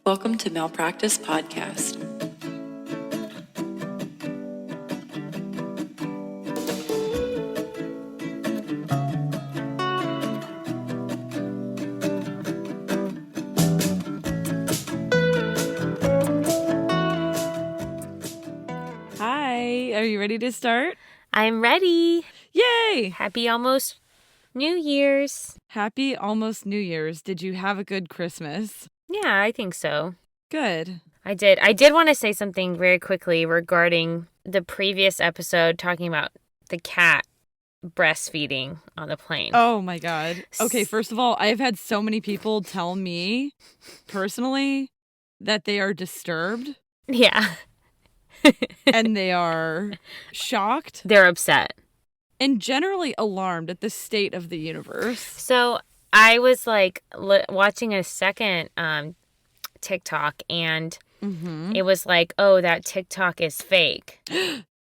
Welcome to Malpractice Podcast. Hi, are you ready to start? I'm ready. Yay! Happy almost New Year's. Happy almost New Year's. Did you have a good Christmas? Yeah, I think so. Good. I did want to say something very quickly regarding the previous episode talking about the cat breastfeeding on the plane. Oh my God. Okay, first of all, I have had so many people tell me personally that they are disturbed Yeah. and they are shocked They're upset. and generally alarmed at the state of the universe. So I was like watching a second TikTok and it was like, oh, that TikTok is fake.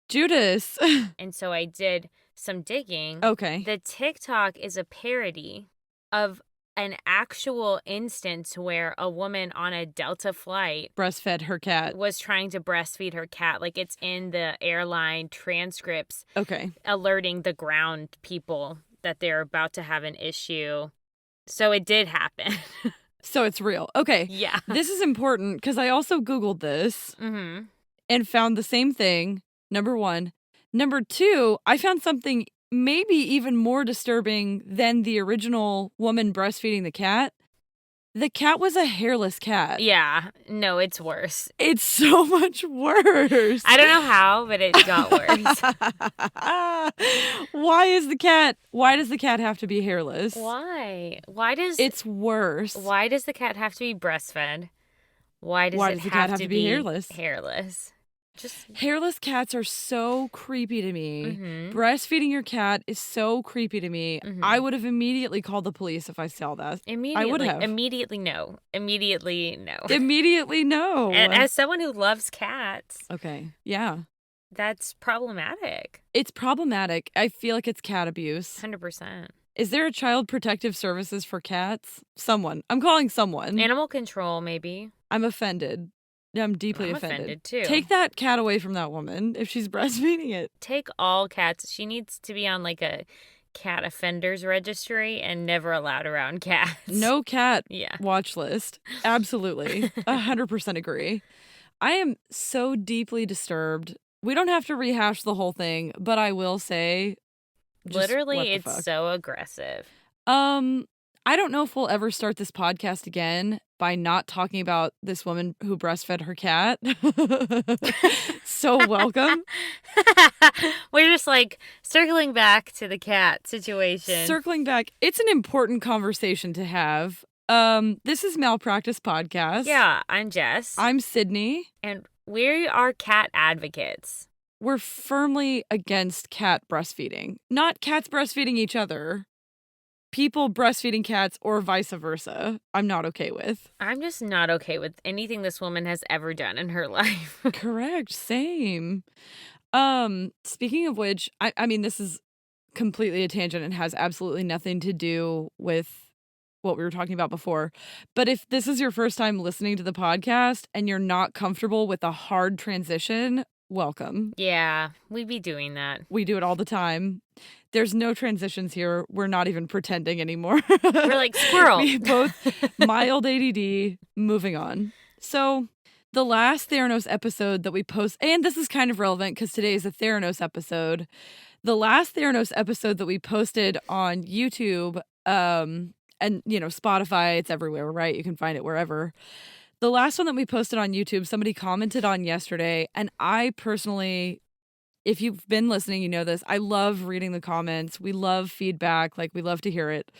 Judas. And so I did some digging. Okay. The TikTok is a parody of an actual instance where a woman on a Delta flight Breastfed her cat. was trying to breastfeed her cat. Like, it's in the airline transcripts Okay. alerting the ground people that they're about to have an issue. So it did happen. So it's real. Okay. Yeah. This is important because I also Googled this Mm-hmm. and found the same thing, number one. Number two, I found something maybe even more disturbing than the original woman breastfeeding the cat. The cat was a hairless cat. Yeah. No, it's worse. It's so much worse. I don't know how, but it got worse. Why does the cat have to be hairless? Why? It's worse. Why does the cat have to be breastfed? Why does the cat have to be hairless? Hairless. Just hairless cats are so creepy to me. Mhm. Breastfeeding your cat is so creepy to me. Mhm. I would have immediately called the police if I saw that. immediately. I would have. Immediately no. Immediately no. Immediately no. And as someone who loves cats, Okay. Yeah. that's problematic. It's problematic. I feel like it's cat abuse. 100%. Is there a child protective services for cats? Someone. I'm calling someone. Animal control, maybe. I'm offended. I'm deeply I'm offended. offended, too. Take that cat away from that woman if she's breastfeeding it. Take all cats. She needs to be on like a cat offenders registry and never allowed around cats. No cat Yeah. watch list. Absolutely. 100% agree. I am so deeply disturbed. We don't have to rehash the whole thing, but I will say, just Literally, what the it's fuck. so aggressive. I don't know if we'll ever start this podcast again by not talking about this woman who breastfed her cat. So welcome. We're just like circling back to the cat situation. Circling back, it's an important conversation to have. This is Malpractice Podcast. Yeah, I'm Jess. I'm Sydney. And we are cat advocates. We're firmly against cat breastfeeding. Not cats breastfeeding each other. People breastfeeding cats or vice versa. I'm not okay with. I'm just not okay with anything this woman has ever done in her life. Correct. Same. Speaking of which, I mean, this is completely a tangent and has absolutely nothing to do with what we were talking about before. But if this is your first time listening to the podcast and you're not comfortable with a hard transition, welcome. Yeah, we'd be doing that. We do it all the time. There's no transitions here. We're not even pretending anymore. We're like squirrel. We both mild ADD. Moving on. So the last Theranos episode that we post, and this is kind of relevant because today is a Theranos episode. The last Theranos episode that we posted on YouTube, and Spotify, it's everywhere, right? You can find it wherever. The last one that we posted on YouTube, somebody commented on yesterday, and I personally, if you've been listening, you know this, I love reading the comments. We love feedback. Like, we love to hear it.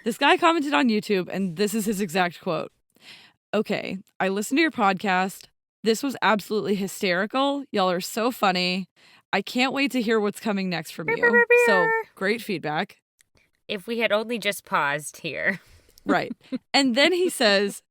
This guy commented on YouTube, and this is his exact quote. Okay, I listened to your podcast. This was absolutely hysterical. Y'all are so funny. I can't wait to hear what's coming next from you. So, great feedback. If we had only just paused here. Right. And then he says,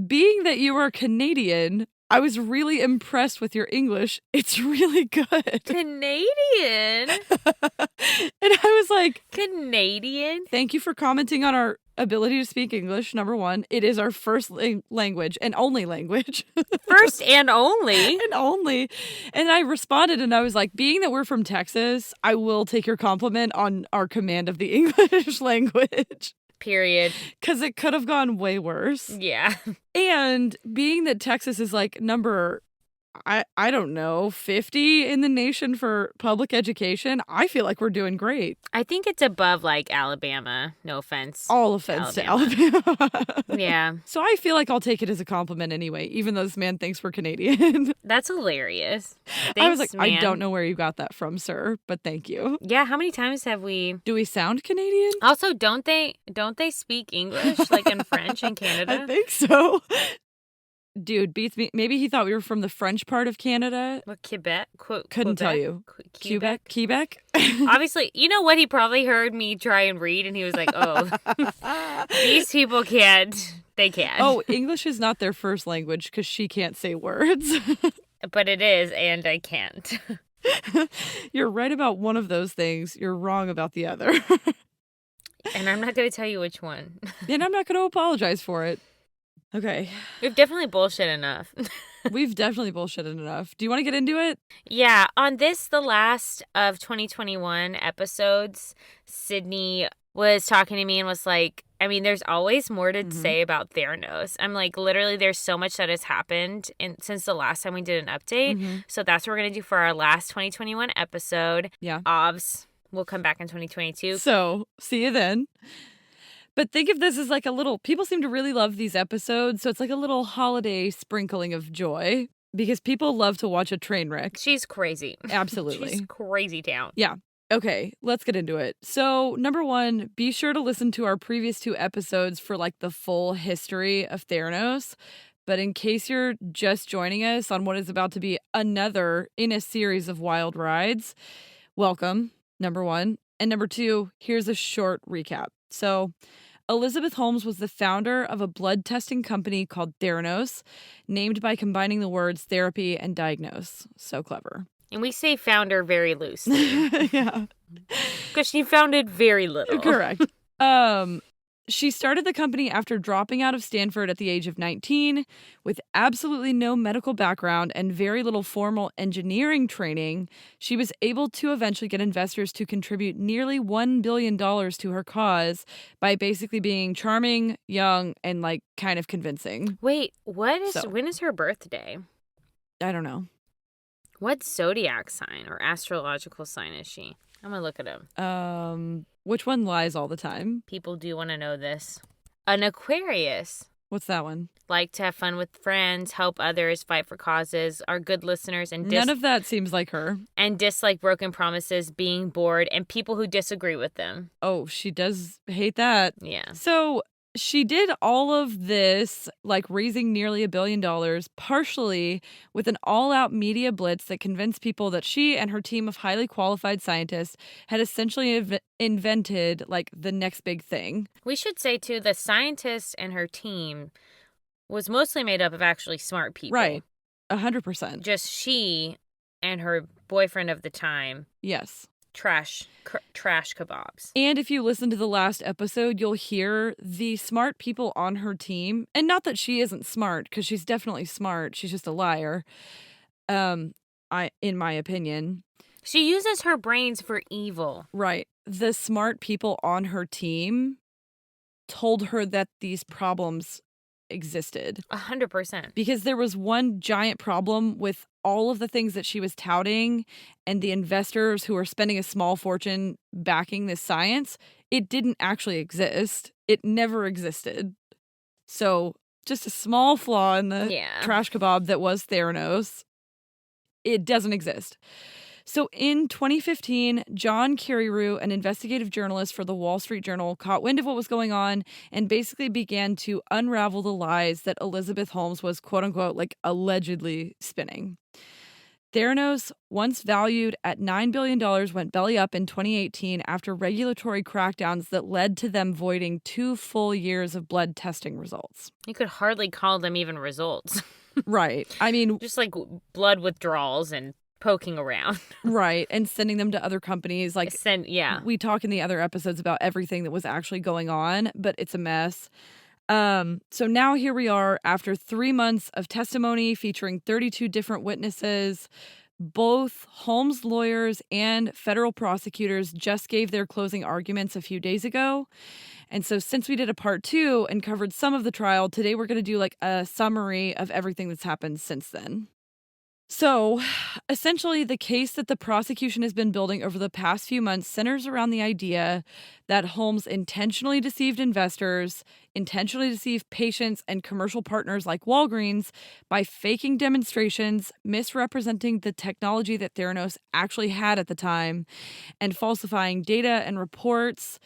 being that you are Canadian, I was really impressed with your English. It's really good. Canadian? And I was like, Canadian? thank you for commenting on our ability to speak English, number one. It is our first language and only language. First and only? And only. And I responded and I was like, being that we're from Texas, I will take your compliment on our command of the English language. Period. Because it could have gone way worse. Yeah. And being that Texas is like number, I don't know, 50 in the nation for public education, I feel like we're doing great. I think it's above like Alabama. No offense. All offense to Alabama. Yeah. So I feel like I'll take it as a compliment anyway, even though this man thinks we're Canadian. That's hilarious. Thanks, I was like, man. I don't know where you got that from, sir, but thank you. Yeah, how many times have we... Do we sound Canadian? Also, don't they speak English like in French in Canada? I think so. Dude, beats me. Maybe he thought we were from the French part of Canada. What, Quebec? Couldn't tell you. Quebec? Obviously, you know what? He probably heard me try and read, and he was like, oh, these people can't. They can't. Oh, English is not their first language because she can't say words. But it is, and I can't. You're right about one of those things. You're wrong about the other. And I'm not going to tell you which one. And I'm not going to apologize for it. Okay. We've definitely bullshit enough. We've definitely bullshitted enough. Do you want to get into it? Yeah. On the last of 2021 episodes, Sydney was talking to me and was like, I mean, there's always more to say about Theranos. I'm like, literally, there's so much that has happened since the last time we did an update. So that's what we're going to do for our last 2021 episode. Yeah. Obvs. We'll come back in 2022. So, see you then. But think of this as like a little, people seem to really love these episodes, so it's like a little holiday sprinkling of joy because people love to watch a train wreck. She's crazy. Absolutely. She's crazy town. Yeah. Okay, let's get into it. So, number one, be sure to listen to our previous 2 episodes for like the full history of Theranos. But in case you're just joining us on what is about to be another in a series of wild rides, welcome, number one. And number two, here's a short recap. So, Elizabeth Holmes was the founder of a blood testing company called Theranos, named by combining the words therapy and diagnose. So clever. And we say founder very loosely. Yeah. Because she founded very little. Correct. She started the company after dropping out of Stanford at the age of 19 with absolutely no medical background and very little formal engineering training. She was able to eventually get investors to contribute nearly $1 billion to her cause by basically being charming, young, and like kind of convincing. Wait, when is her birthday? I don't know. What zodiac sign or astrological sign is she? I'm going to look it up. Which one lies all the time? People do want to know this. An Aquarius. What's that one? Like to have fun with friends, help others, fight for causes, are good listeners, and none of that seems like her. And dislike broken promises, being bored, and people who disagree with them. Oh, she does hate that. Yeah. So she did all of this, like raising nearly $1 billion, partially with an all-out media blitz that convinced people that she and her team of highly qualified scientists had essentially invented, like, the next big thing. We should say, too, the scientist and her team was mostly made up of actually smart people. Right. 100%. Just she and her boyfriend of the time. Yes. Trash kebabs. And if you listen to the last episode, you'll hear the smart people on her team. And not that she isn't smart, because she's definitely smart. She's just a liar. In my opinion. She uses her brains for evil. Right. The smart people on her team told her that these problems existed. 100%. Because there was one giant problem with all of the things that she was touting and the investors who were spending a small fortune backing this science. It didn't actually exist. It never existed. So just a small flaw in the trash kebab that was Theranos. It doesn't exist. So in 2015, John Carreyrou, an investigative journalist for the Wall Street Journal, caught wind of what was going on and basically began to unravel the lies that Elizabeth Holmes was, quote unquote, like allegedly spinning. Theranos, once valued at $9 billion, went belly up in 2018 after regulatory crackdowns that led to them voiding 2 full years of blood testing results. You could hardly call them even results. Right. I mean, Just like blood withdrawals and poking around. right. And sending them to other companies. Like, Yeah. we talk in the other episodes about everything that was actually going on, but it's a mess. So now here we are after 3 months of testimony featuring 32 different witnesses. Both Holmes lawyers and federal prosecutors just gave their closing arguments a few days ago. And so since we did a part 2 and covered some of the trial, today we're going to do like a summary of everything that's happened since then. So, essentially, the case that the prosecution has been building over the past few months centers around the idea that Holmes intentionally deceived investors, intentionally deceived patients and commercial partners like Walgreens by faking demonstrations, misrepresenting the technology that Theranos actually had at the time, and falsifying data and reports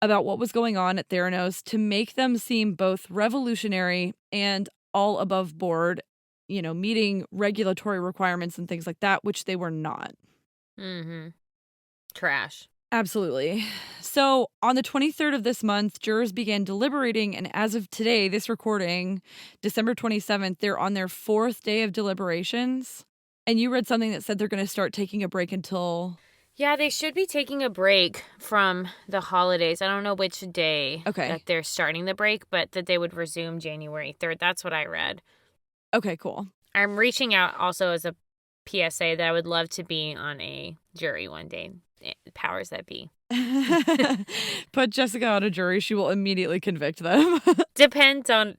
about what was going on at Theranos to make them seem both revolutionary and all above board, meeting regulatory requirements and things like that, which they were not. Mm-hmm. Trash. Absolutely. So on the 23rd of this month, jurors began deliberating, and as of today, this recording, December 27th, they're on their 4th day of deliberations. And you read something that said they're going to start taking a break until... Yeah, they should be taking a break from the holidays. I don't know which day that they're starting the break, but that they would resume January 3rd. That's what I read. Okay, cool. I'm reaching out also as a PSA that I would love to be on a jury one day. Powers that be. Put Jessica on a jury, she will immediately convict them. Depends on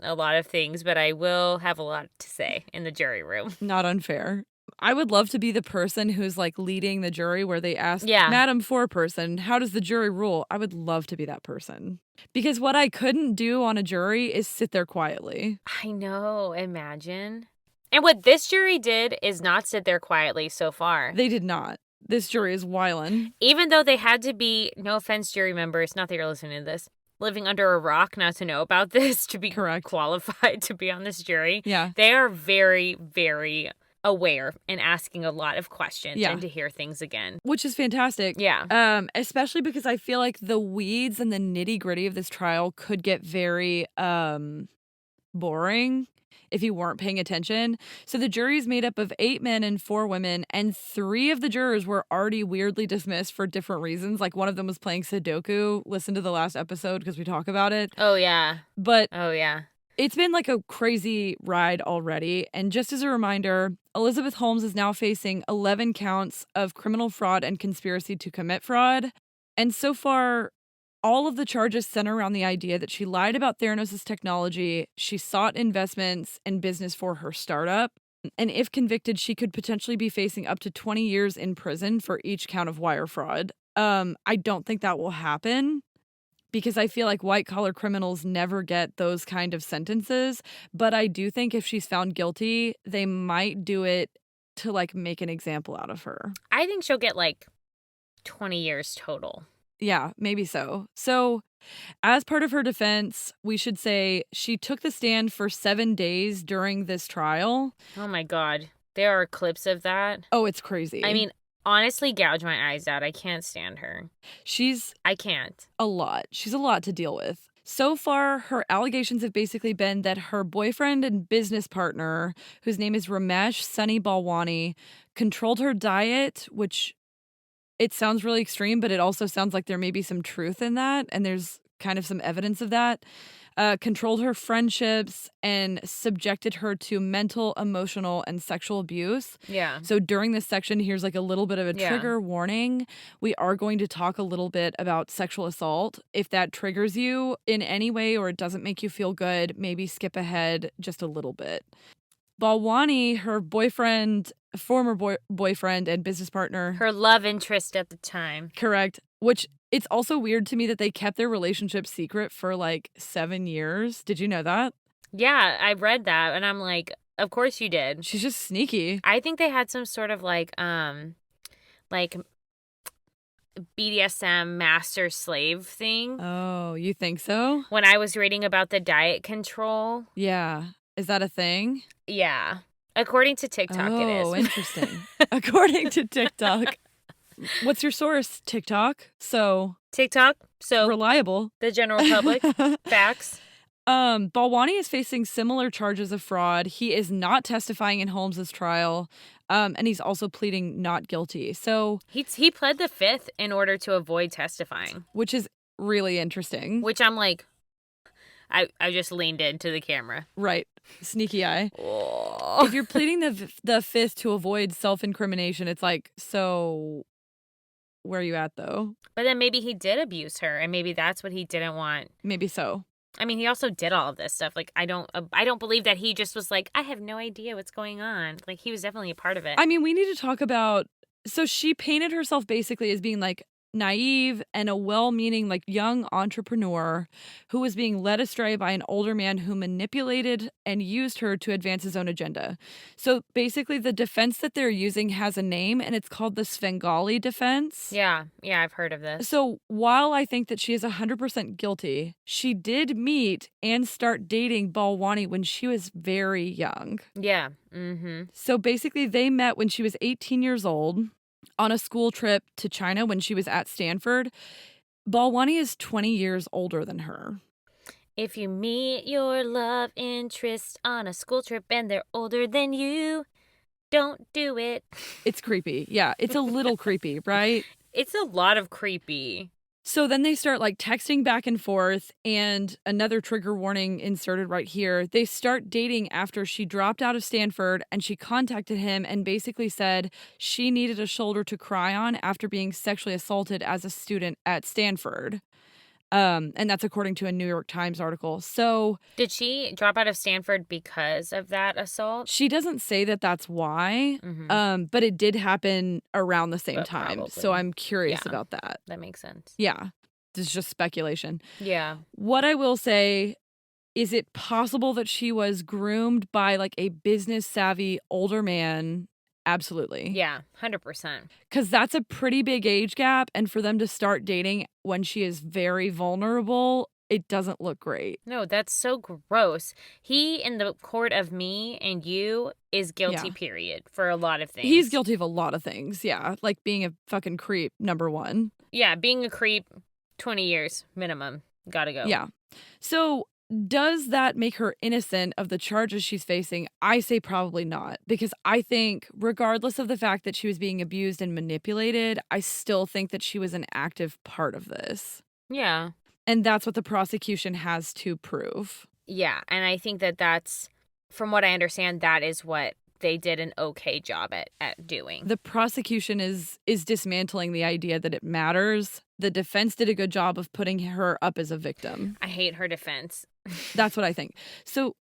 a lot of things, but I will have a lot to say in the jury room. Not unfair. I would love to be the person who's like leading the jury where they ask, Madam Foreperson, how does the jury rule? I would love to be that person. Because what I couldn't do on a jury is sit there quietly. I know. Imagine. And what this jury did is not sit there quietly so far. They did not. This jury is wildin'. Even though they had to be, no offense, jury members, not that you're listening to this, living under a rock not to know about this, to be qualified to be on this jury. Yeah. They are very, very aware and asking a lot of questions and to hear things again. Which is fantastic. Yeah. Especially because I feel like the weeds and the nitty-gritty of this trial could get very boring if you weren't paying attention. So the jury is made up of 8 men and 4 women, and 3 of the jurors were already weirdly dismissed for different reasons. Like one of them was playing Sudoku. Listen to the last episode because we talk about it. Oh, yeah. But oh, yeah. It's been like a crazy ride already. And just as a reminder, Elizabeth Holmes is now facing 11 counts of criminal fraud and conspiracy to commit fraud. And so far, all of the charges center around the idea that she lied about Theranos' technology, she sought investments and business for her startup, and if convicted, she could potentially be facing up to 20 years in prison for each count of wire fraud. I don't think that will happen because I feel like white-collar criminals never get those kind of sentences, but I do think if she's found guilty, they might do it to, like, make an example out of her. I think she'll get, 20 years total. Yeah, maybe so. So, as part of her defense, we should say she took the stand for 7 days during this trial. Oh my God. There are clips of that. Oh, it's crazy. I mean, honestly, gouge my eyes out. I can't stand her. I can't. A lot. She's a lot to deal with. So far, her allegations have basically been that her boyfriend and business partner, whose name is Ramesh Sunny Balwani, controlled her diet, which... it sounds really extreme, but it also sounds like there may be some truth in that, and there's kind of some evidence of that. Controlled her friendships and subjected her to mental, emotional, and sexual abuse. Yeah. So during this section, here's a little bit of a trigger warning. We are going to talk a little bit about sexual assault. If that triggers you in any way or it doesn't make you feel good, maybe skip ahead just a little bit. Balwani, her former boyfriend and business partner. Her love interest at the time. Correct. Which, it's also weird to me that they kept their relationship secret for 7 years. Did you know that? Yeah, I read that and I'm like, of course you did. She's just sneaky. I think they had some sort of BDSM master slave thing. Oh, you think so? When I was reading about the diet control. Yeah. Is that a thing? Yeah. According to TikTok, it is. Oh, interesting. According to TikTok. What's your source? TikTok? TikTok? So reliable. The general public? Facts? Balwani is facing similar charges of fraud. He is not testifying in Holmes's trial, and he's also pleading not guilty. So He pled the fifth in order to avoid testifying, which is really interesting. which I'm like, I just leaned into the camera. Right. Sneaky eye. Oh. If you're pleading the fifth to avoid self-incrimination, it's like, so where are you at, though? But then maybe he did abuse her, and maybe that's what he didn't want. Maybe so. I mean, he also did all of this stuff. Like, I don't believe that he just was like, I have no idea what's going on. Like, he was definitely a part of it. I mean, we need to talk about, so she painted herself basically as being like naive and a well-meaning like young entrepreneur who was being led astray by an older man who manipulated and used her to advance his own agenda. So basically the defense that they're using has a name, and it's called the Svengali defense. Yeah, I've heard of this. So while I think that she is 100% guilty, she did meet and start dating Balwani when she was very young. Yeah. Mm-hmm. So basically they met when she was 18 years old on a school trip to China when she was at Stanford. Balwani is 20 years older than her. If you meet your love interest on a school trip and they're older than you, don't do it. It's creepy. Yeah, it's a little creepy, right? It's a lot of creepy. So then they start like texting back and forth, and another trigger warning inserted right here. They start dating after she dropped out of Stanford, and she contacted him and basically said she needed a shoulder to cry on after being sexually assaulted as a student at Stanford. And that's according to a New York Times article. So Did she drop out of Stanford because of that assault? she doesn't say that that's why, but it did happen around the same But time. probably. So I'm curious Yeah. about that. That makes sense. Yeah, this is just speculation. Yeah. What I will say, is it possible that she was groomed by like a business savvy older man? Absolutely. Yeah, 100%. Because that's a pretty big age gap. And for them to start dating when she is very vulnerable, it doesn't look great. No, that's so gross. He, in the court of me and you, is guilty, Yeah. period, for a lot of things. He's guilty of a lot of things. Yeah. Like being a fucking creep, number one. Yeah, being a creep, 20 years minimum. Gotta go. Yeah. So does that make her innocent of the charges she's facing? I say probably not, because I think regardless of the fact that she was being abused and manipulated, I still think that she was an active part of this. Yeah. And that's what the prosecution has to prove. Yeah, and I think that that's, from what I understand, that is what they did an okay job at doing. The prosecution is dismantling the idea that it matters. The defense did a good job of putting her up as a victim. I hate her defense. That's what I think. So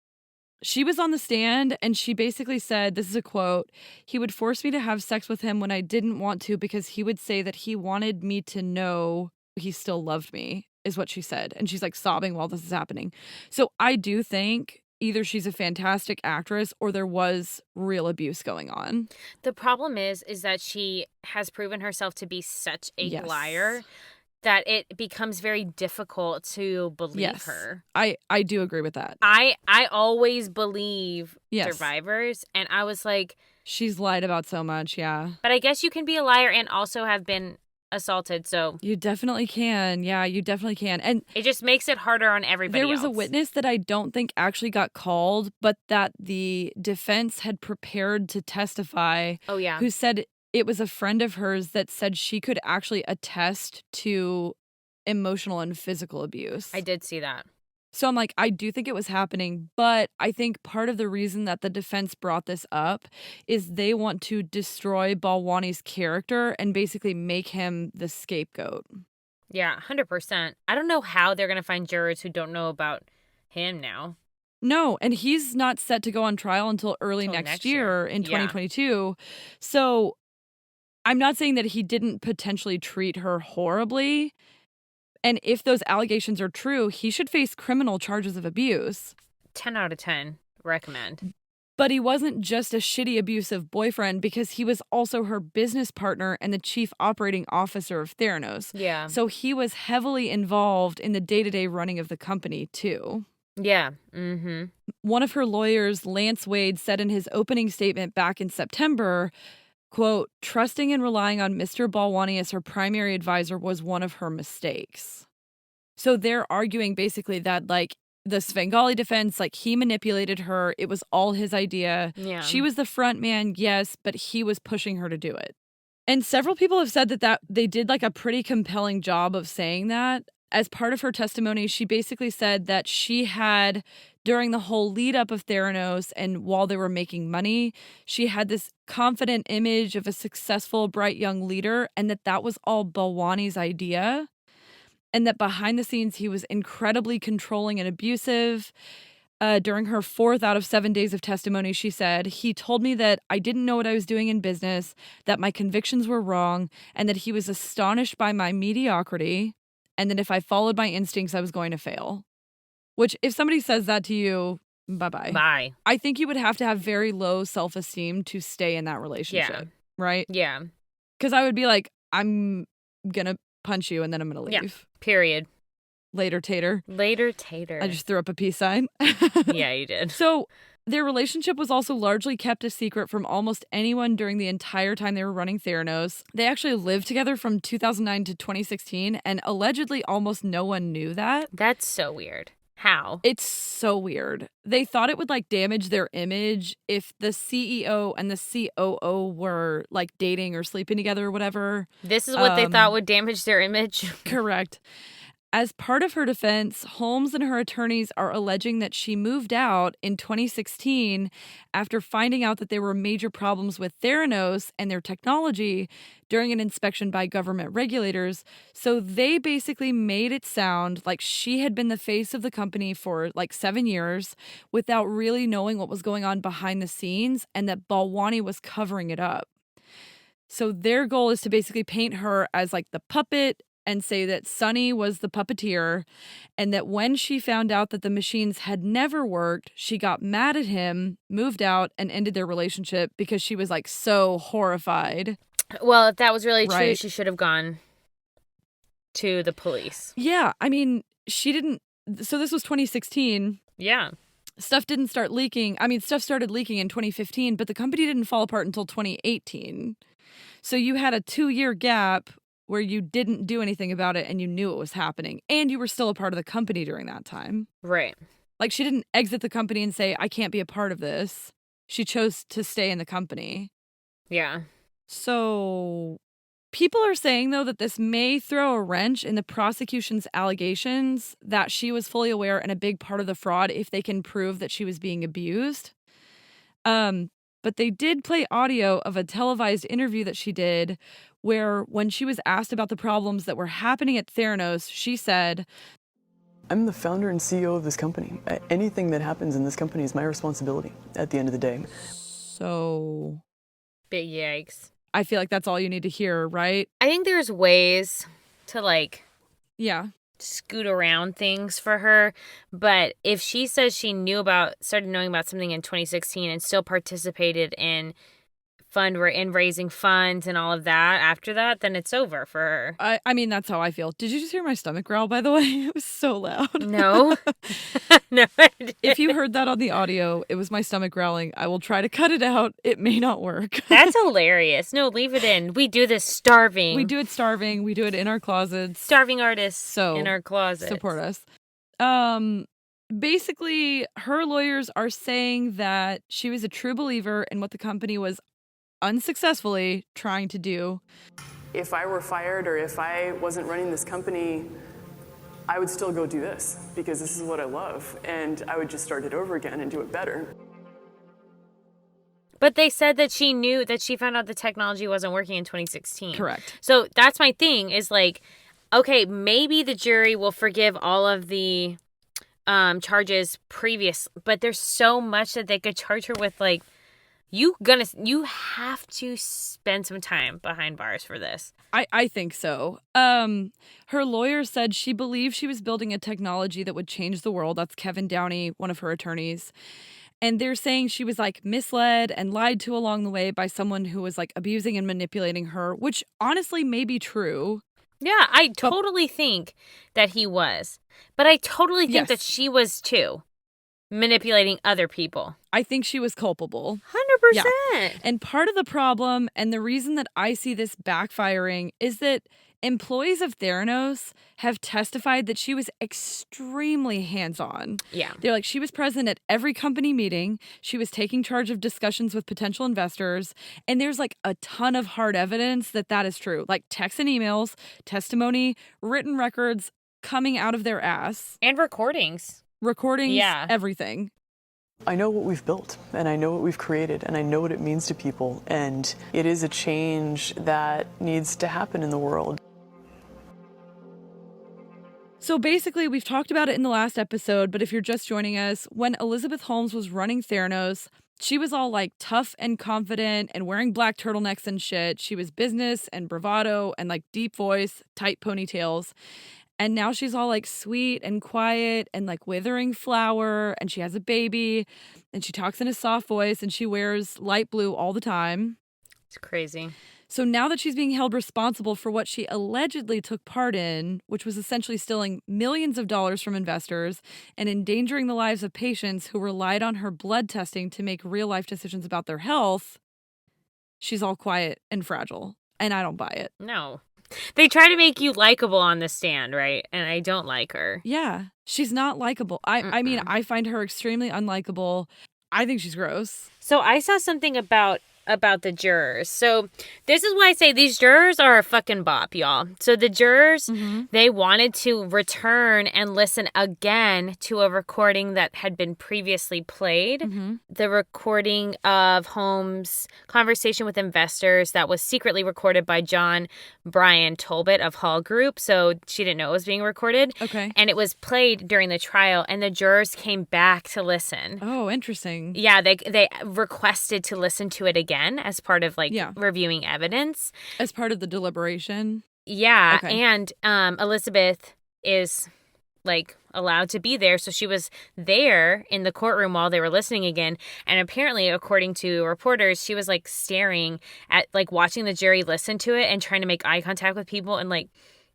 she was on the stand and she basically said, this is a quote, "He would force me to have sex with him when I didn't want to because he would say that he wanted me to know he still loved me," is what she said. And she's like sobbing while this is happening. So I do think either she's a fantastic actress or there was real abuse going on. The problem is that she has proven herself to be such a Yes. liar that it becomes very difficult to believe Yes. her. I do agree with that. I always believe Yes. survivors, and I was like, She's lied about so much, yeah. but I guess you can be a liar and also have been assaulted, so You definitely can. Yeah, you definitely can. And it just makes it harder on everybody there was a else. witness that I don't think actually got called, but that the defense had prepared to testify, Oh, yeah. who said it was a friend of hers that said she could actually attest to emotional and physical abuse. I did see that. So I'm like, I do think it was happening, but I think part of the reason that the defense brought this up is they want to destroy Balwani's character and basically make him the scapegoat. Yeah, 100%. I don't know how they're going to find jurors who don't know about him now. No, and he's not set to go on trial until early Till next next year year. in Yeah. 2022. So I'm not saying that he didn't potentially treat her horribly. And if those allegations are true, he should face criminal charges of abuse. 10 out of 10. Recommend. But he wasn't just a shitty abusive boyfriend because he was also her business partner and the chief operating officer of Theranos. Yeah. So he was heavily involved in the day-to-day running of the company too. Yeah. Mm-hmm. One of her lawyers, Lance Wade, said in his opening statement back in September, quote, "Trusting and relying on Mr. Balwani as her primary advisor was one of her mistakes." So they're arguing basically that, like, the Svengali defense, like he manipulated her. It was all his idea. Yeah. She was the front man, yes, but he was pushing her to do it. And several people have said that they did like a pretty compelling job of saying that. As part of her testimony, she basically said that she had, during the whole lead up of Theranos and while they were making money, she had this confident image of a successful, bright young leader, and that was all Balwani's idea. And that behind the scenes, he was incredibly controlling and abusive. During her 4th out of 7 days of testimony, she said, he told me that I didn't know what I was doing in business, that my convictions were wrong, and that he was astonished by my mediocrity, and that if I followed my instincts, I was going to fail. Which, if somebody says that to you, bye-bye. Bye. I think you would have to have very low self-esteem to stay in that relationship, right? Yeah. Because I would be like, I'm going to punch you, and then I'm going to leave. Yeah. Period. Later, tater. Later, tater. I just threw up a peace sign. Yeah, you did. So their relationship was also largely kept a secret from almost anyone during the entire time they were running Theranos. They actually lived together from 2009 to 2016, and allegedly almost no one knew that. That's so weird. How? It's so weird. They thought it would like damage their image if the CEO and the COO were like dating or sleeping together or whatever. This is what they thought would damage their image? Correct. As part of her defense, Holmes and her attorneys are alleging that she moved out in 2016 after finding out that there were major problems with Theranos and their technology during an inspection by government regulators. So they basically made it sound like she had been the face of the company for like 7 years without really knowing what was going on behind the scenes, and that Balwani was covering it up. So their goal is to basically paint her as like the puppet and say that Sunny was the puppeteer, and that when she found out that the machines had never worked, she got mad at him, moved out, and ended their relationship because she was like so horrified. Well, if that was really true, Right. she should have gone to the police. Yeah, I mean, she didn't. So this was 2016. Yeah. Stuff didn't start leaking. I mean, stuff started leaking in 2015, but the company didn't fall apart until 2018. So you had a 2-year gap where you didn't do anything about it and you knew it was happening, and you were still a part of the company during that time. Right. Like, she didn't exit the company and say, I can't be a part of this. She chose to stay in the company. Yeah. So people are saying, though, that this may throw a wrench in the prosecution's allegations that she was fully aware and a big part of the fraud if they can prove that she was being abused. But they did play audio of a televised interview that she did where, when she was asked about the problems that were happening at Theranos, she said, I'm the founder and CEO of this company. Anything that happens in this company is my responsibility at the end of the day. So Big yikes. I feel like that's all you need to hear, right? I think there's ways to, like, Yeah. scoot around things for her, but if she says she started knowing about something in 2016 and still participated in raising funds and all of that after that, then it's over for her. I mean, that's how I feel. Did you just hear my stomach growl, by the way? It was so loud. No. No, I didn't. If you heard that on the audio, it was my stomach growling. I will try to cut it out. It may not work. That's hilarious. No, leave it in. We do this starving. We do it starving. We do it in our closets. Starving artists So, in our closet. Support us. Basically, her lawyers are saying that she was a true believer in what the company was unsuccessfully trying to do. If I were fired or if I wasn't running this company, I would still go do this because this is what I love, and I would just start it over again and do it better. But they said that she knew that she found out the technology wasn't working in 2016. Correct. So that's my thing is like, okay, maybe the jury will forgive all of the charges previous, but there's so much that they could charge her with. Like, you have to spend some time behind bars for this. I think so. Her lawyer said she believed she was building a technology that would change the world. That's Kevin Downey, one of her attorneys. And they're saying she was like misled and lied to along the way by someone who was like abusing and manipulating her, which honestly may be true. Yeah, I totally think that he was. But I totally think Yes. that she was too. Manipulating other people. I think she was culpable. 100%. And part of the problem and the reason that I see this backfiring is that employees of Theranos have testified that she was extremely hands-on. Yeah. They're like, she was present at every company meeting. She was taking charge of discussions with potential investors. And there's like a ton of hard evidence that that is true. Like texts and emails, testimony, written records coming out of their ass. And recordings. Recordings, Yeah. everything. I know what we've built, and I know what we've created, and I know what it means to people, and it is a change that needs to happen in the world. So basically, we've talked about it in the last episode, but if you're just joining us, when Elizabeth Holmes was running Theranos, she was all like tough and confident and wearing black turtlenecks and shit. She was business and bravado and like deep voice, tight ponytails. And now she's all like sweet and quiet and like withering flower, and she has a baby and she talks in a soft voice and she wears light blue all the time. It's crazy. So now that she's being held responsible for what she allegedly took part in, which was essentially stealing millions of dollars from investors and endangering the lives of patients who relied on her blood testing to make real life decisions about their health, she's all quiet and fragile. And I don't buy it. No. They try to make you likable on the stand, right? And I don't like her. Yeah, she's not likable. I mean, I find her extremely unlikable. I think she's gross. So I saw something about the jurors. So this is why I say these jurors are a fucking bop, y'all. So the jurors, they wanted to return and listen again to a recording that had been previously played. The recording of Holmes' conversation with investors that was secretly recorded by John Brian Tolbert of Hall Group. So she didn't know it was being recorded. Okay. And it was played during the trial, and the jurors came back to listen. Oh, interesting. Yeah, they requested to listen to it again as part of reviewing evidence. As part of the deliberation? Yeah, Okay. and Elizabeth is like allowed to be there, so she was there in the courtroom while they were listening again, and apparently, according to reporters, she was like staring at like watching the jury listen to it and trying to make eye contact with people and like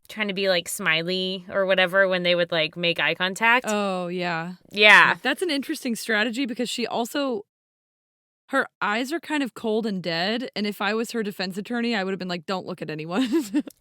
trying to be like smiley or whatever when they would like make eye contact. Oh, yeah. Yeah. That's an interesting strategy because she also, her eyes are kind of cold and dead. And if I was her defense attorney, I would have been like, don't look at anyone.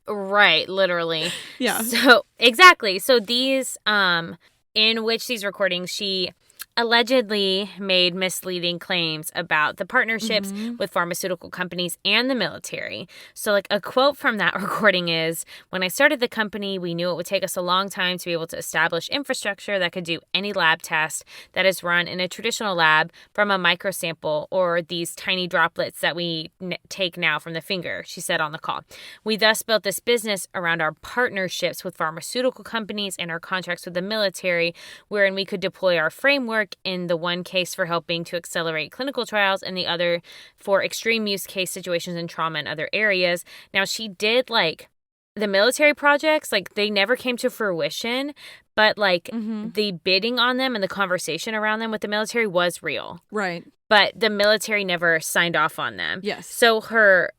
Right, literally. Yeah. So, exactly. So these, in which these recordings, she allegedly made misleading claims about the partnerships with pharmaceutical companies and the military. So like a quote from that recording is, "When I started the company, we knew it would take us a long time to be able to establish infrastructure that could do any lab test that is run in a traditional lab from a microsample or these tiny droplets that we take now from the finger," she said on the call. "We thus built this business around our partnerships with pharmaceutical companies and our contracts with the military, wherein we could deploy our framework in the one case for helping to accelerate clinical trials and the other for extreme use case situations in trauma and other areas." Now, she did like the military projects, like they never came to fruition, but like the bidding on them and the conversation around them with the military was real. Right. But the military never signed off on them. Yes. So her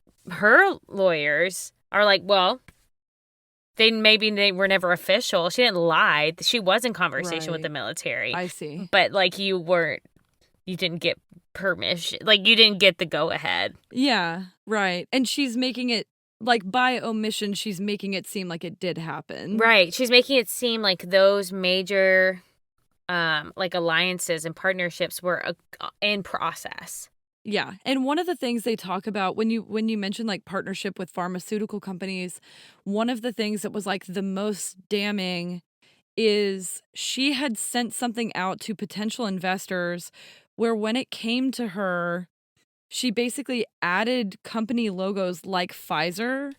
lawyers are like, well, they were never official. She didn't lie. She was in conversation with the military. I see. But like you didn't get permission. Like you didn't get the go ahead. Yeah, right. And she's making it, like by omission, she's making it seem like it did happen. Right. She's making it seem like those major like alliances and partnerships were in process. Yeah. And one of the things they talk about when you mention like partnership with pharmaceutical companies, one of the things that was like the most damning is she had sent something out to potential investors where when it came to her, she basically added company logos like Pfizer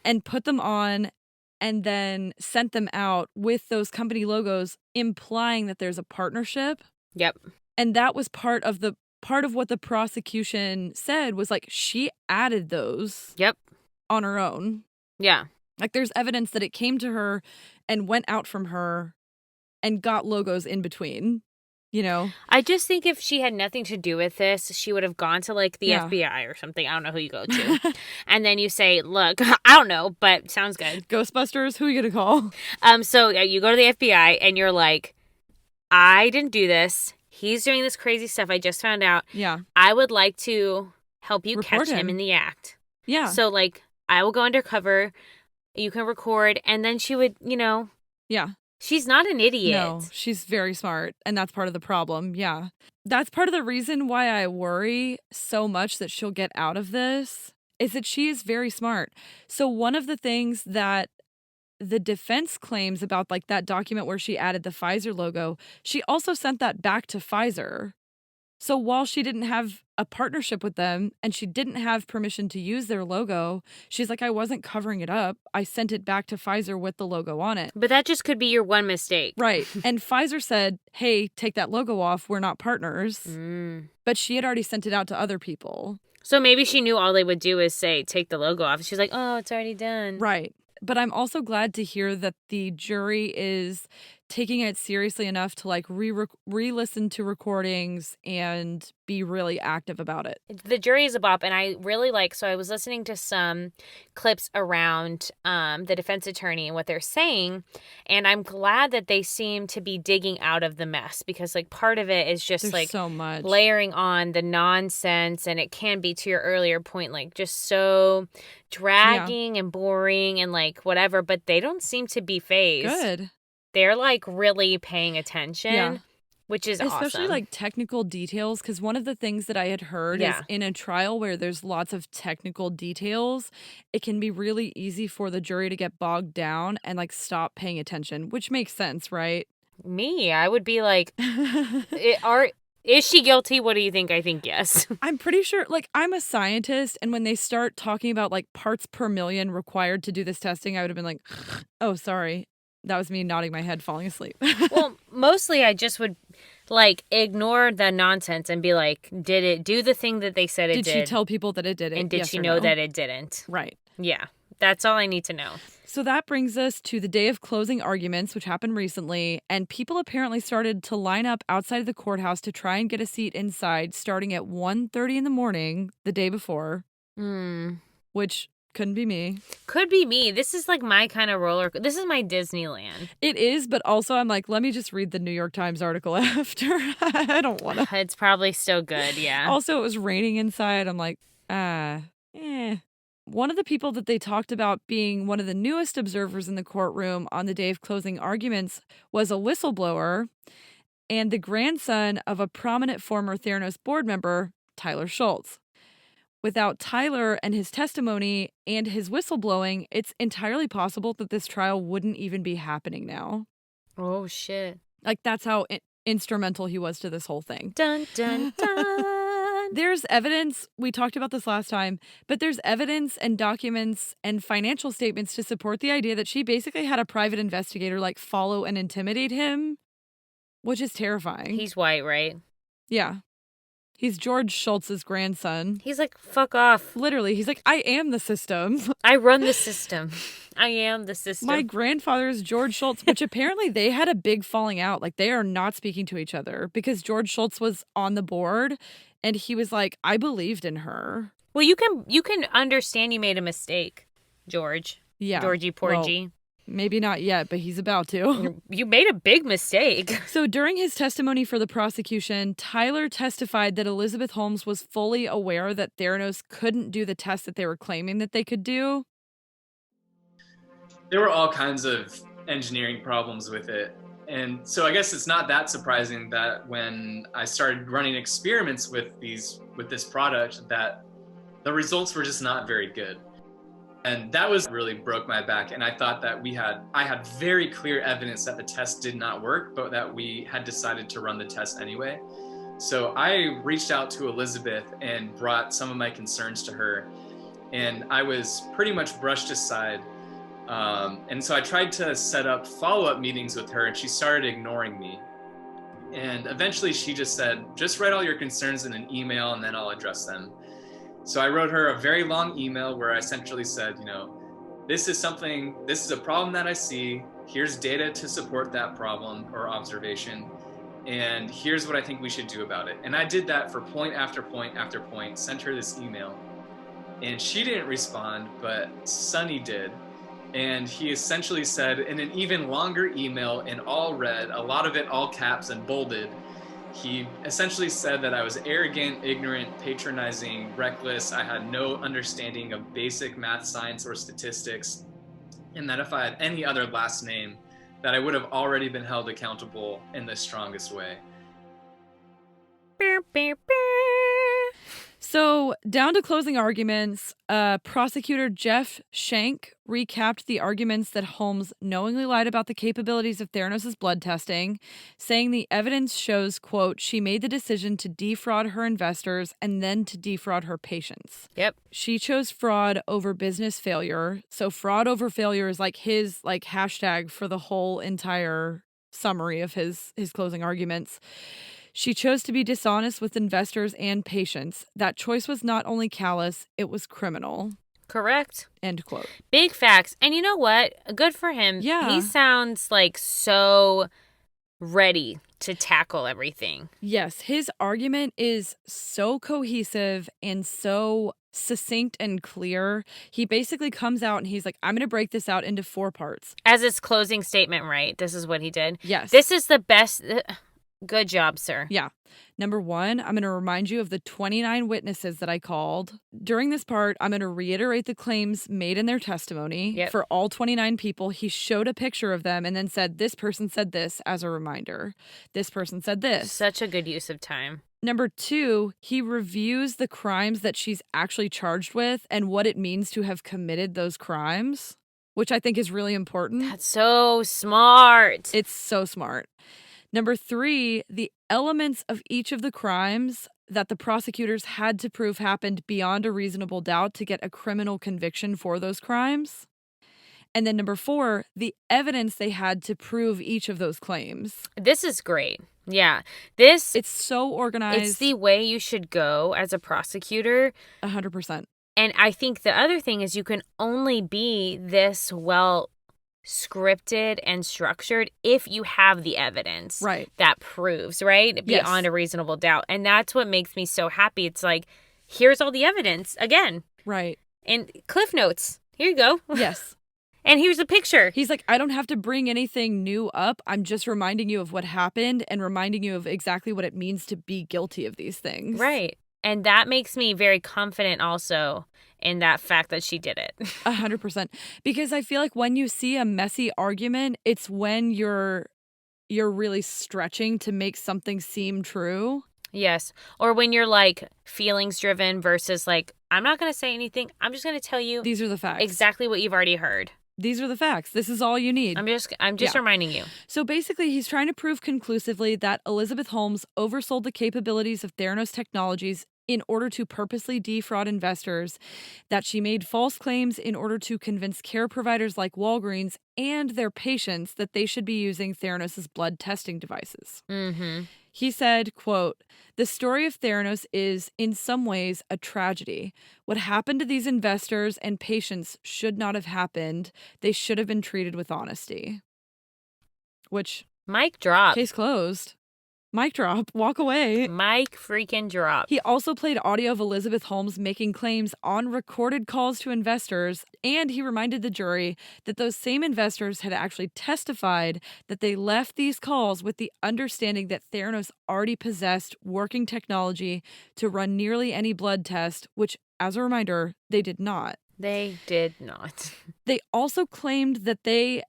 and put them on and then sent them out with those company logos, implying that there's a partnership. Yep. And that was part of what the prosecution said was like she added those on her own. Yeah. Like there's evidence that it came to her and went out from her and got logos in between, you know? I just think if she had nothing to do with this, she would have gone to like the FBI or something. I don't know who you go to. And then you say, look, I don't know, but sounds good. Ghostbusters, who are you going to call? So you go to the FBI and you're like, I didn't do this. He's doing this crazy stuff I just found out. Yeah. I would like to help you Report catch him in the act. Yeah. So, like, I will go undercover. You can record. And then she would, Yeah. she's not an idiot. No, she's very smart. And that's part of the problem. Yeah. That's part of the reason why I worry so much that she'll get out of this is that she is very smart. So one of the things that the defense claims about like that document where she added the Pfizer logo, she also sent that back to Pfizer. So while she didn't have a partnership with them and she didn't have permission to use their logo, she's like, I wasn't covering it up. I sent it back to Pfizer with the logo on it. But that just could be your one mistake. Right. And Pfizer said, hey, take that logo off. We're not partners. But she had already sent it out to other people. So maybe she knew all they would do is say, take the logo off. She's like, oh, it's already done. Right. But I'm also glad to hear that the jury is taking it seriously enough to like re-listen to recordings and be really active about it. The jury is a bop, and I really so I was listening to some clips around the defense attorney and what they're saying, and I'm glad that they seem to be digging out of the mess, because like part of it is just There's so much layering on the nonsense, and it can be, to your earlier point, like just so dragging and boring and like whatever, but they don't seem to be fazed. Good. They're like really paying attention, which is especially awesome. like technical details, because one of the things that I had heard is in a trial where there's lots of technical details, it can be really easy for the jury to get bogged down and like stop paying attention, which makes sense, right? Me, I would be like, is she guilty? What do you think? I think yes. I'm pretty sure, like, I'm a scientist, and when they start talking about like parts per million required to do this testing, I would have been like, oh, sorry. That was me nodding my head, falling asleep. Well, mostly I just would like ignore the nonsense and be like, did it do the thing that they said it did? Did she tell people that it did it? And did she know that it didn't? Right. Yeah. That's all I need to know. So that brings us to the day of closing arguments, which happened recently, and people apparently started to line up outside of the courthouse to try and get a seat inside, starting at 1:30 in the morning the day before, which couldn't be me. Could be me. This is like my kind of roller. This is my Disneyland. It is, but also I'm like, let me just read the New York Times article after. I don't want to. It's probably still good, yeah. Also, it was raining inside. I'm like, One of the people that they talked about being one of the newest observers in the courtroom on the day of closing arguments was a whistleblower and the grandson of a prominent former Theranos board member, Tyler Schultz. Without Tyler and his testimony and his whistleblowing, it's entirely possible that this trial wouldn't even be happening now. Oh, shit. Like, that's how instrumental he was to this whole thing. Dun, dun, dun. There's evidence, we talked about this last time, but there's evidence and documents and financial statements to support the idea that she basically had a private investigator, like, follow and intimidate him, which is terrifying. He's white, right? Yeah. He's George Schultz's grandson. He's like, fuck off. Literally, he's like, I am the system. I run the system. I am the system. My grandfather is George Schultz, which apparently they had a big falling out. Like, they are not speaking to each other because George Schultz was on the board and he was like, I believed in her. Well, you can understand you made a mistake, George. Yeah. Georgie Porgy. Well, maybe not yet, but he's about to. You made a big mistake. So during his testimony for the prosecution, Tyler testified that Elizabeth Holmes was fully aware that Theranos couldn't do the test that they were claiming that they could do. There were all kinds of engineering problems with it. And so I guess it's not that surprising that when I started running experiments with this product, that the results were just not very good. And that really broke my back. And I thought that I had very clear evidence that the test did not work, but that we had decided to run the test anyway. So I reached out to Elizabeth and brought some of my concerns to her. And I was pretty much brushed aside. And so I tried to set up follow-up meetings with her, and she started ignoring me. And eventually she just said, just write all your concerns in an email and then I'll address them. So I wrote her a very long email where I essentially said, this is a problem that I see. Here's data to support that problem or observation. And here's what I think we should do about it. And I did that for point after point after point, sent her this email. And she didn't respond, but Sonny did. And he essentially said in an even longer email in all red, a lot of it all caps and bolded, he essentially said that I was arrogant, ignorant, patronizing, reckless. I had no understanding of basic math, science, or statistics. and that if I had any other last name, that I would have already been held accountable in the strongest way. Beep, beep, beep. So, down to closing arguments, prosecutor Jeff Shank recapped the arguments that Holmes knowingly lied about the capabilities of Theranos' blood testing, saying the evidence shows, quote, she made the decision to defraud her investors and then to defraud her patients. Yep. She chose fraud over business failure. So, fraud over failure is like his hashtag for the whole entire summary of his closing arguments. She chose to be dishonest with investors and patients. That choice was not only callous, it was criminal. Correct. End quote. Big facts. And you know what? Good for him. Yeah. He sounds like so ready to tackle everything. Yes, his argument is so cohesive and so succinct and clear. He basically comes out and he's like, I'm going to break this out into 4 parts. As his closing statement, right? This is what he did. Yes. This is the best. Good job, sir. Yeah. Number 1, I'm going to remind you of the 29 witnesses that I called. During this part, I'm going to reiterate the claims made in their testimony. Yep. For all 29 people, he showed a picture of them and then said, this person said this as a reminder. This person said this. Such a good use of time. Number 2, he reviews the crimes that she's actually charged with and what it means to have committed those crimes, which I think is really important. That's so smart. It's so smart. Number 3, the elements of each of the crimes that the prosecutors had to prove happened beyond a reasonable doubt to get a criminal conviction for those crimes. And then number 4, the evidence they had to prove each of those claims. This is great. Yeah. It's so organized. It's the way you should go as a prosecutor. 100%. And I think the other thing is you can only be this well scripted and structured if you have the evidence that proves, right? Beyond a reasonable doubt. And that's what makes me so happy. It's like, here's all the evidence again. Right. And Cliff Notes. Here you go. Yes. And here's a picture. He's like, I don't have to bring anything new up. I'm just reminding you of what happened and reminding you of exactly what it means to be guilty of these things. Right. And that makes me very confident also in that fact that she did it. 100%. Because I feel like when you see a messy argument, it's when you're really stretching to make something seem true. Yes. Or when you're like feelings driven versus like, I'm not going to say anything. I'm just going to tell you. These are the facts. Exactly what you've already heard. These are the facts. This is all you need. I'm just reminding you. So basically, he's trying to prove conclusively that Elizabeth Holmes oversold the capabilities of Theranos Technologies in order to purposely defraud investors, that she made false claims in order to convince care providers like Walgreens and their patients that they should be using Theranos' blood testing devices. Mm-hmm. He said, quote, the story of Theranos is, in some ways, a tragedy. What happened to these investors and patients should not have happened. They should have been treated with honesty. Which... Mic drop. Case closed. Mic drop. Walk away. Mic freaking drop. He also played audio of Elizabeth Holmes making claims on recorded calls to investors, and he reminded the jury that those same investors had actually testified that they left these calls with the understanding that Theranos already possessed working technology to run nearly any blood test, which, as a reminder, they did not. They did not. They also claimed that they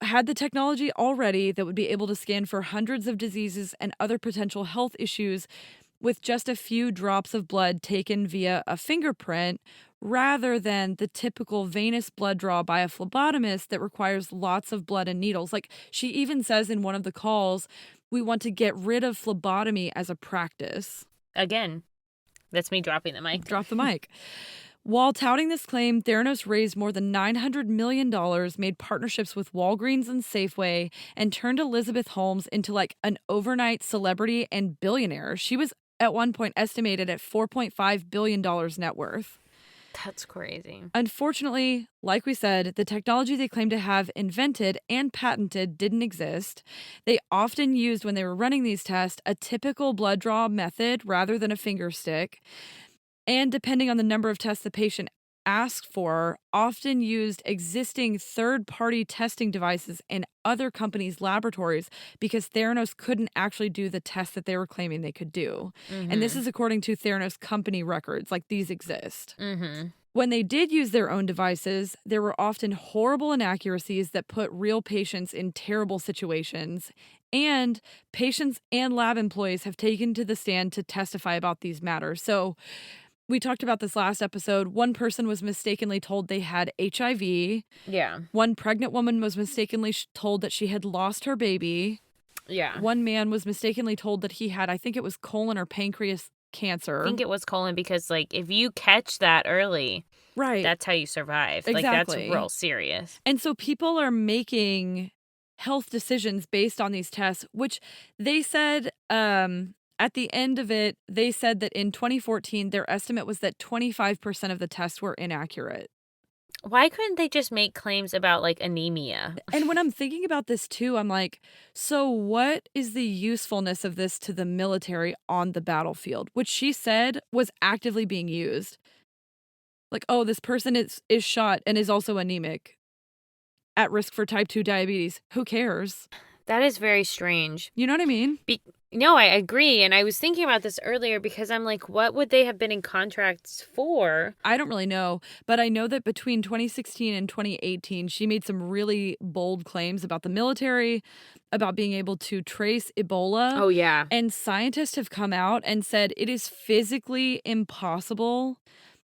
had the technology already that would be able to scan for hundreds of diseases and other potential health issues with just a few drops of blood taken via a fingerprint, rather than the typical venous blood draw by a phlebotomist that requires lots of blood and needles. Like, she even says in one of the calls, we want to get rid of phlebotomy as a practice. Again, that's me dropping the mic. Drop the mic. While touting this claim, Theranos raised more than $900 million, made partnerships with Walgreens and Safeway, and turned Elizabeth Holmes into like an overnight celebrity and billionaire. She was at one point estimated at $4.5 billion net worth. That's crazy. Unfortunately, like we said, the technology they claim to have invented and patented didn't exist. They often used, when they were running these tests, a typical blood draw method rather than a finger stick. And depending on the number of tests the patient asked for, often used existing third-party testing devices in other companies' laboratories because Theranos couldn't actually do the tests that they were claiming they could do. Mm-hmm. And this is according to Theranos company records, like these exist. Mm-hmm. When they did use their own devices, there were often horrible inaccuracies that put real patients in terrible situations. And patients and lab employees have taken to the stand to testify about these matters. So we talked about this last episode. One person was mistakenly told they had HIV. Yeah. One pregnant woman was mistakenly told that she had lost her baby. Yeah. One man was mistakenly told that he had, I think it was colon or pancreas cancer. I think it was colon because, like, if you catch that early, right, that's how you survive. Exactly. Like, that's real serious. And so people are making health decisions based on these tests, which they said at the end of it, they said that in 2014, their estimate was that 25% of the tests were inaccurate. Why couldn't they just make claims about, like, anemia? And when I'm thinking about this too, I'm like, so what is the usefulness of this to the military on the battlefield? Which she said was actively being used. Like, oh, this person is shot and is also anemic, at risk for type 2 diabetes. Who cares? That is very strange. You know what I mean? No, I agree. And I was thinking about this earlier because I'm like, what would they have been in contracts for? I don't really know, but I know that between 2016 and 2018, she made some really bold claims about the military, about being able to trace Ebola. Oh, yeah. And scientists have come out and said it is physically impossible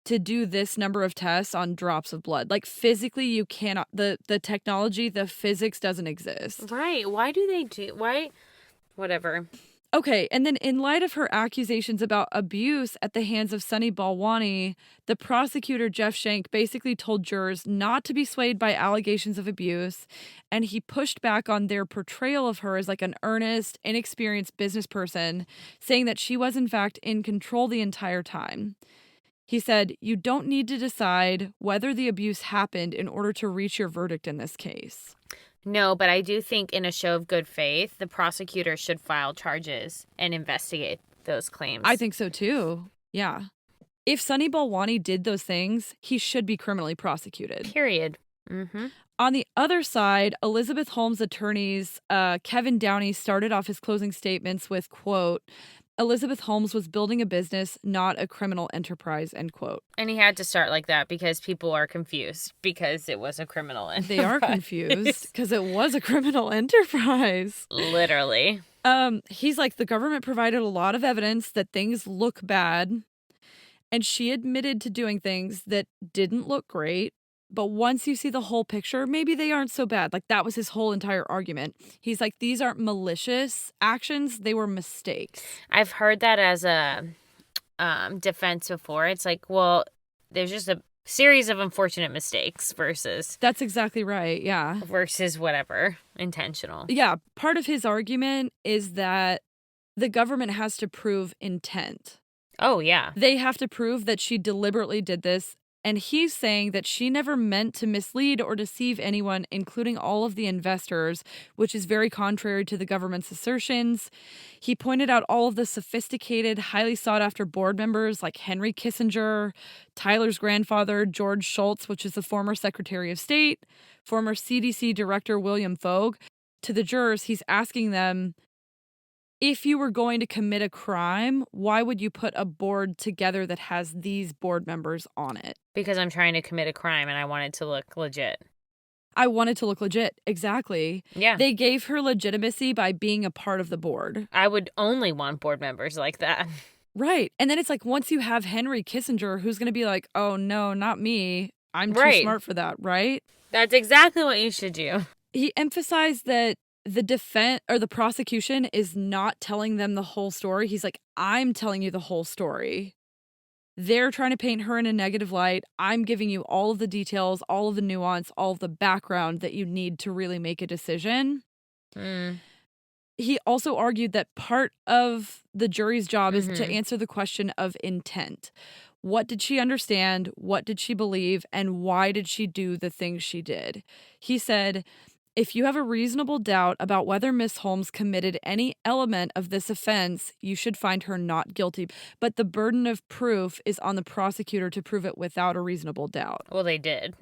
to do this number of tests on drops of blood. Like, physically, you cannot, the technology, the physics doesn't exist. Right. Why do they do, why? Whatever. Okay, and then in light of her accusations about abuse at the hands of Sunny Balwani, the prosecutor, Jeff Shank, basically told jurors not to be swayed by allegations of abuse, and he pushed back on their portrayal of her as like an earnest, inexperienced business person, saying that she was in fact in control the entire time. He said, "You don't need to decide whether the abuse happened in order to reach your verdict in this case." No, but I do think in a show of good faith, the prosecutor should file charges and investigate those claims. I think so too. Yeah. If Sunny Balwani did those things, he should be criminally prosecuted. Period. Mm-hmm. On the other side, Elizabeth Holmes' attorneys, Kevin Downey, started off his closing statements with, quote, "Elizabeth Holmes was building a business, not a criminal enterprise," end quote. And he had to start like that because people are confused because it was a criminal enterprise. They are confused because it was a criminal enterprise. Literally. He's like, the government provided a lot of evidence that things look bad, and she admitted to doing things that didn't look great. But once you see the whole picture, maybe they aren't so bad. Like, that was his whole entire argument. He's like, these aren't malicious actions. They were mistakes. I've heard that as a defense before. It's like, well, there's just a series of unfortunate mistakes versus... That's exactly right, yeah. Versus whatever, intentional. Yeah, part of his argument is that the government has to prove intent. Oh, yeah. They have to prove that she deliberately did this. And he's saying that she never meant to mislead or deceive anyone, including all of the investors, which is very contrary to the government's assertions. He pointed out all of the sophisticated, highly sought-after board members like Henry Kissinger, Tyler's grandfather, George Shultz, which is the former Secretary of State, former CDC Director William Fogg. To the jurors, he's asking them, if you were going to commit a crime, why would you put a board together that has these board members on it? Because I'm trying to commit a crime and I want it to look legit. I wanted to look legit. Exactly. Yeah. They gave her legitimacy by being a part of the board. I would only want board members like that. Right. And then it's like, once you have Henry Kissinger, who's going to be like, oh, no, not me. I'm too smart for that, right? That's exactly what you should do. He emphasized that the defense or the prosecution is not telling them the whole story. He's like, I'm telling you the whole story. They're trying to paint her in a negative light. I'm giving you all of the details, all of the nuance, all of the background that you need to really make a decision. He also argued that part of the jury's job is to answer the question of intent. What did she understand? What did she believe? And why did she do the things she did? He said, if you have a reasonable doubt about whether Miss Holmes committed any element of this offense, you should find her not guilty. But the burden of proof is on the prosecutor to prove it without a reasonable doubt. Well, they did.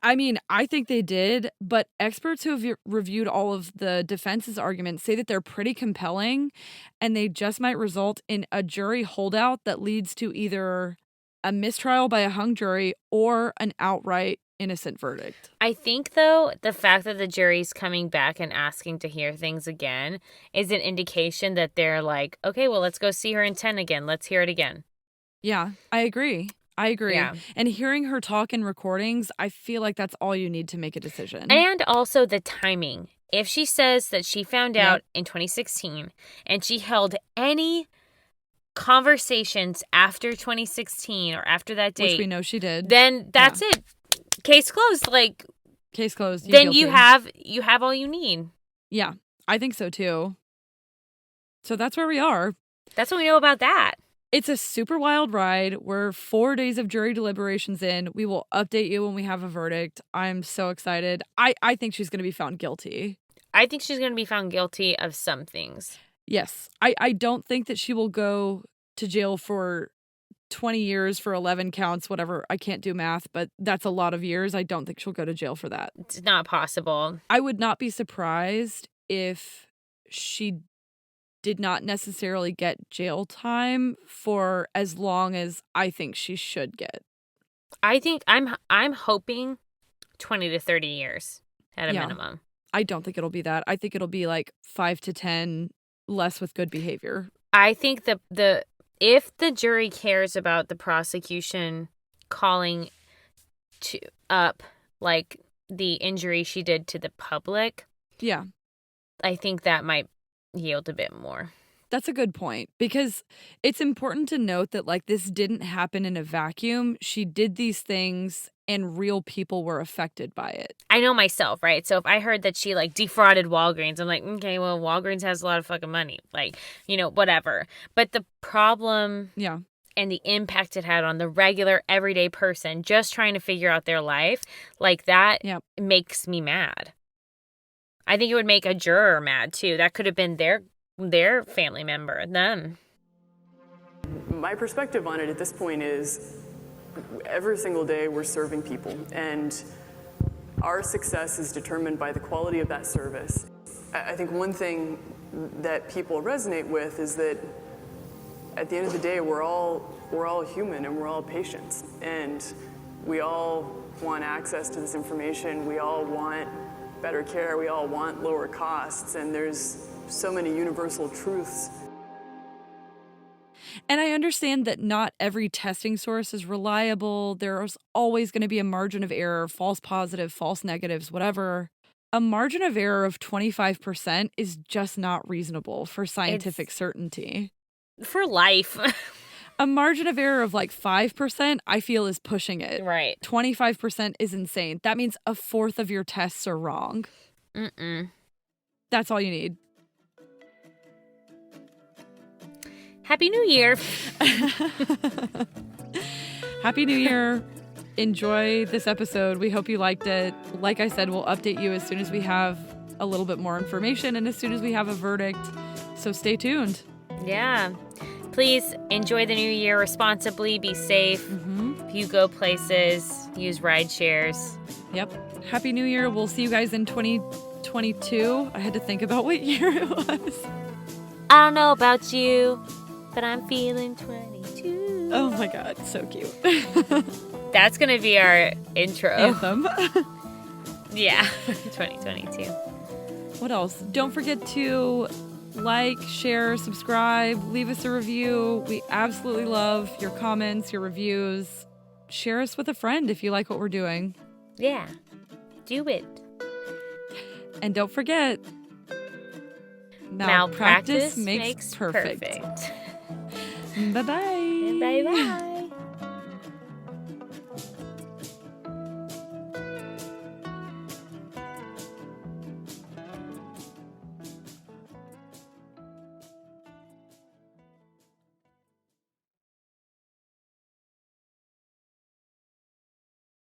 I mean, I think they did, but experts who have reviewed all of the defense's arguments say that they're pretty compelling, and they just might result in a jury holdout that leads to either a mistrial by a hung jury or an outright innocent verdict. I think, though, the fact that the jury's coming back and asking to hear things again is an indication that they're like, okay, well, let's go see her in 10 again. Let's hear it again. Yeah, I agree. Yeah. And hearing her talk in recordings, I feel like that's all you need to make a decision. And also the timing. If she says that she found out in 2016 and she held any conversations after 2016 or after that date, which we know she did, then that's it. Case closed. Like, case closed. Then you have all you need. Yeah, I think so too. So that's where we are. That's what we know about that. It's a super wild ride. We're 4 days of jury deliberations in. We will update you when we have a verdict. I'm so excited. I think she's going to be found guilty. I think she's going to be found guilty of some things. Yes. I don't think that she will go to jail for 20 years for 11 counts, whatever. I can't do math, but that's a lot of years. I don't think she'll go to jail for that. It's not possible. I would not be surprised if she did not necessarily get jail time for as long as I think she should get. I think I'm hoping 20 to 30 years at a minimum. I don't think it'll be that. I think it'll be like 5 to 10 less with good behavior. I think if the jury cares about the prosecution calling up like the injury she did to the public, I think that might yield a bit more. That's a good point, because it's important to note that like this didn't happen in a vacuum. She did these things and real people were affected by it. I know myself, right? So if I heard that she like defrauded Walgreens, I'm like, okay, well, Walgreens has a lot of fucking money, like, you know, whatever. But the problem and the impact it had on the regular everyday person just trying to figure out their life, like that makes me mad. I think it would make a juror mad too. That could have been their family member, them. My perspective on it at this point is every single day we're serving people, and our success is determined by the quality of that service. I think one thing that people resonate with is that at the end of the day, we're all human and we're all patients, and we all want access to this information. We all want better care. We all want lower costs, and there's so many universal truths. And I understand that not every testing source is reliable. There's always going to be a margin of error, false positive, false negatives, whatever. A margin of error of 25% is just not reasonable for scientific certainty. For life. A margin of error of like 5%, I feel, is pushing it. Right. 25% is insane. That means a fourth of your tests are wrong. That's all you need. Happy New Year. Happy New Year. Enjoy this episode. We hope you liked it. Like I said, we'll update you as soon as we have a little bit more information and as soon as we have a verdict. So stay tuned. Yeah. Please enjoy the new year responsibly. Be safe. If you go places, use ride shares. Yep. Happy New Year. We'll see you guys in 2022. I had to think about what year it was. I don't know about you, but I'm feeling 22. Oh my God. So cute. That's going to be our intro. Anthem. Yeah. 2022. What else? Don't forget to like, share, subscribe, leave us a review. We absolutely love your comments, your reviews. Share us with a friend if you like what we're doing. Yeah. Do it. And don't forget, malpractice makes perfect. perfect. Bye-bye. Bye-bye.